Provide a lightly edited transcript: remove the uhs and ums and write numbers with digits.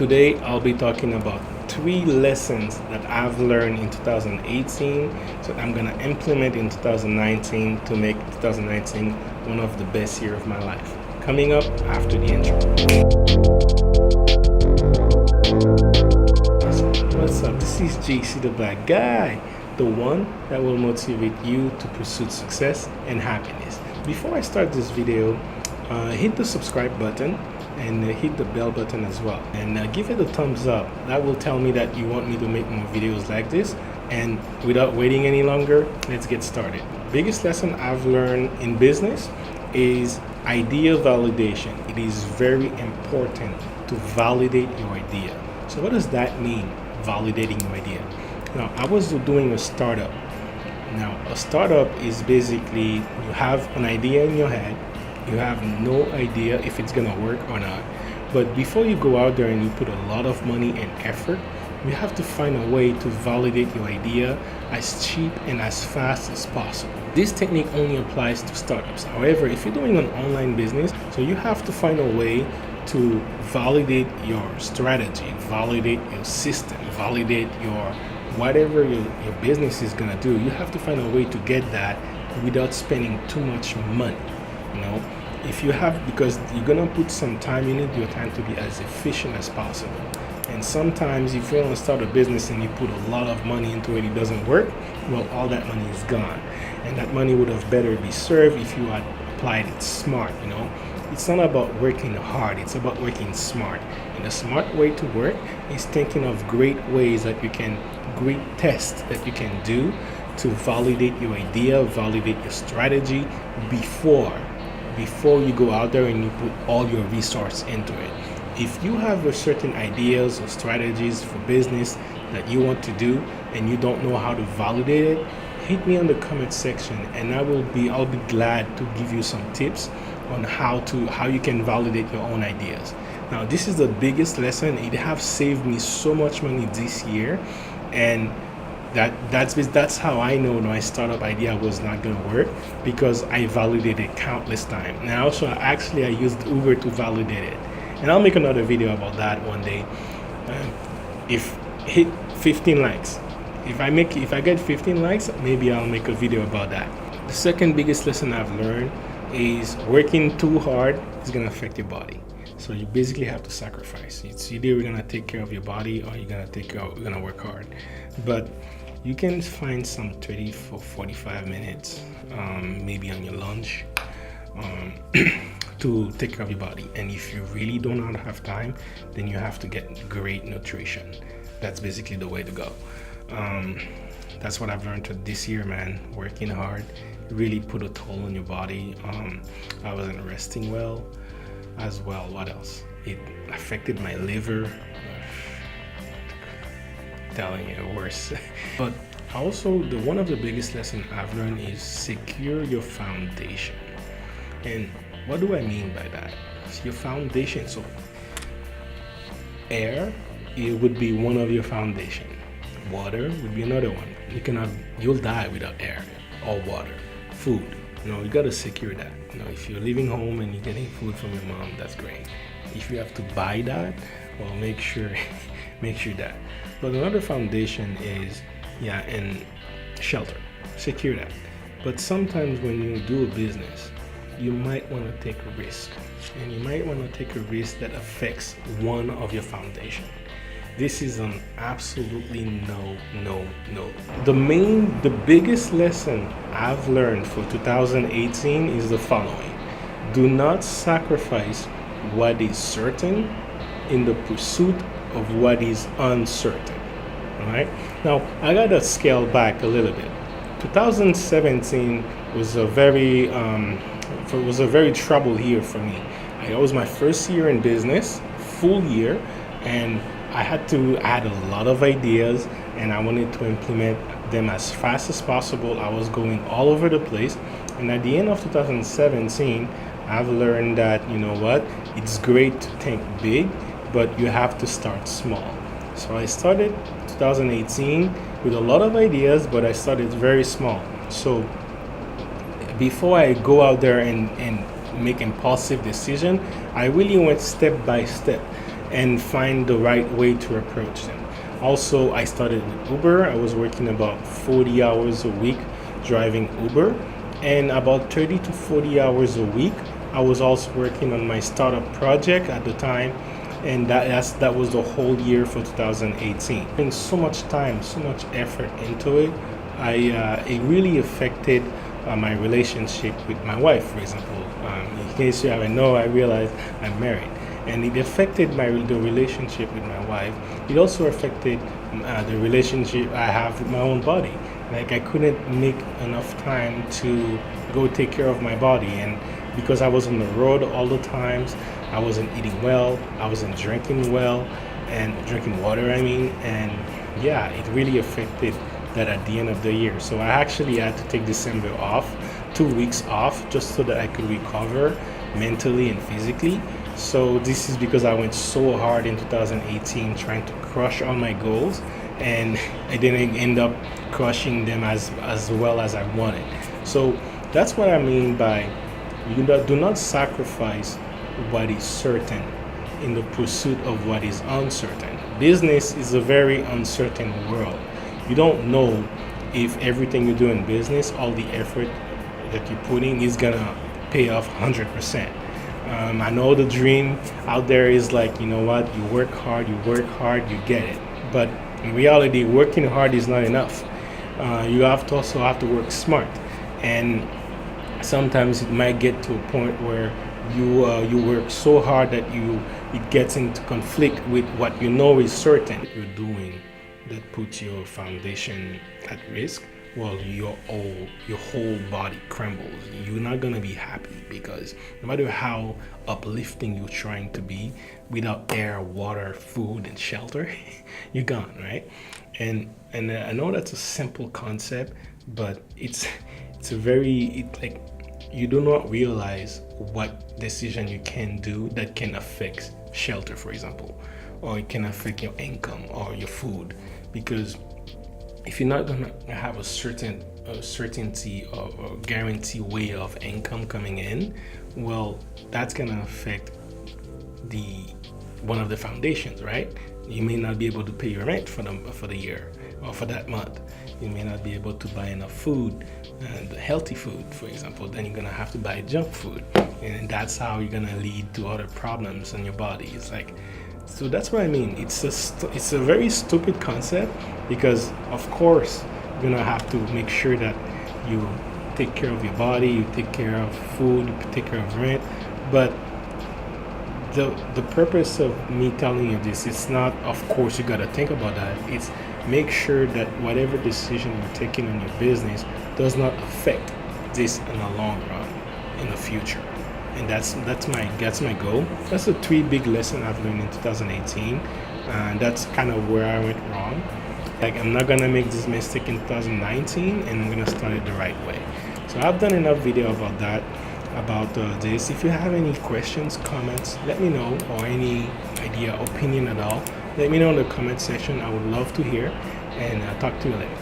Today I'll be talking about 3 lessons that I've learned in 2018 so I'm gonna implement in 2019 to make 2019 one of the best year of my life. Coming up after the intro. What's up? This is JC the Black Guy, the one that will motivate you to pursue success and happiness. Before I start this video, hit the subscribe button and hit the bell button as well, and give it a thumbs up. That will tell me that you want me to make more videos like this. And without waiting any longer, let's get started. Biggest lesson I've learned in business is idea validation. It is very important to validate your idea. So what does that mean, validating your idea? Now, I was doing a startup. Now, a startup is basically you have an idea in your head. You have no idea if it's gonna work or not. But before you go out there and you put a lot of money and effort, you have to find a way to validate your idea as cheap and as fast as possible. This technique only applies to startups. However, if you're doing an online business, so you have to find a way to validate your strategy, validate your system, validate your whatever your business is gonna do. You have to find a way to get that without spending too much money. You know, if you have, because you're gonna put some time, you need your time to be as efficient as possible. And sometimes if you want to start a business and you put a lot of money into it, it doesn't work, well, all that money is gone. And that money would have better be served if you had applied it smart. You know, it's not about working hard, it's about working smart. And the smart way to work is thinking of great ways that you can, great tests that you can do to validate your idea, validate your strategy before you go out there and you put all your resources into it. If you have a certain ideas or strategies for business that you want to do and you don't know how to validate it, hit me on the comment section and I'll be glad to give you some tips on how you can validate your own ideas. Now, this is the biggest lesson. It have saved me so much money this year, and that's how I know my startup idea was not going to work, because I validated countless times. And also I used Uber to validate it, and I'll make another video about that one day. If hit 15 likes, if I get 15 likes, maybe I'll make a video about that. The second biggest lesson I've learned is working too hard is going to affect your body. So you basically have to sacrifice. It's either you're gonna take care of your body or you're gonna work hard. But you can find some 30 for 45 minutes, maybe on your lunch, to take care of your body. And if you really do not have time, then you have to get great nutrition. That's basically the way to go. That's what I've learned this year, man. Working hard really put a toll on your body. I wasn't resting well as well. What else? It affected my liver. Telling you worse. But also, one of the biggest lessons I've learned is secure your foundation. And what do I mean by that? It's your foundation. So air, it would be one of your foundation. Water would be another one. You'll die without air or water. Food, you gotta secure that. If you're leaving home and you're getting food from your mom, that's great. If you have to buy that, well, make sure that. But another foundation is, and shelter. Secure that. But sometimes when you do a business, you might want to take a risk. And you might want to take a risk that affects one of your foundation. This is an absolutely no. The biggest lesson I've learned for 2018 is the following. Do not sacrifice what is certain in the pursuit of what is uncertain. All right? Now, I gotta scale back a little bit. 2017 was a very troubled year for me. It was my first year in business, full year, and I had a lot of ideas and I wanted to implement them as fast as possible. I was going all over the place. And at the end of 2017, I've learned that, it's great to think big, but you have to start small. So I started 2018 with a lot of ideas, but I started very small. So before I go out there and make impulsive decision, I really went step by step. and find the right way to approach them. Also, I started with Uber. I was working about 40 hours a week driving Uber, and about 30 to 40 hours a week I was also working on my startup project at the time, and that was the whole year for 2018. Putting so much time, so much effort into it, it really affected my relationship with my wife, for example. In case you haven't know, I realized I'm married, and it affected the relationship with my wife. It also affected the relationship I have with my own body. Like, I couldn't make enough time to go take care of my body, and because I was on the road all the times, I wasn't eating well, I wasn't drinking well, and drinking water, I mean, and yeah, it really affected that at the end of the year. So I actually had to take December off, 2 weeks off, just so that I could recover mentally and physically. So this is because I went so hard in 2018 trying to crush all my goals, and I didn't end up crushing them as well as I wanted. So that's what I mean by do not sacrifice what is certain in the pursuit of what is uncertain. Business is a very uncertain world. You don't know if everything you do in business, all the effort that you put in, is gonna pay off 100%. I know the dream out there is like, you know what, you work hard, you get it. But in reality, working hard is not enough. You also have to work smart, and sometimes it might get to a point where you work so hard that it gets into conflict with what you know is certain you're doing, that puts your foundation at risk. Well, your whole body crumbles. You're not gonna be happy, because no matter how uplifting you're trying to be, without air, water, food, and shelter, you're gone, right? And I know that's a simple concept, but it's like, you do not realize what decision you can do that can affect shelter, for example, or it can affect your income or your food. Because if you're not gonna have a certainty or guarantee way of income coming in, well, that's gonna affect one of the foundations, right? You may not be able to pay your rent for the year or for that month. You may not be able to buy enough food, and healthy food, for example. Then you're gonna have to buy junk food, and that's how you're gonna lead to other problems in your body. It's like, so that's what I mean. It's a very stupid concept, because of course you're gonna have to make sure that you take care of your body, you take care of food, you take care of rent. But the purpose of me telling you this, it's not, of course you gotta think about that. It's make sure that whatever decision you're taking on your business does not affect this in the long run, in the future. And that's my goal. That's the 3 big lessons I've learned in 2018, and that's kind of where I went wrong. Like, I'm not gonna make this mistake in 2019, and I'm gonna start it the right way. So I've done enough video about that, about this. If you have any questions, comments, let me know, or any idea, opinion at all, let me know in the comment section. I would love to hear, and I'll talk to you later.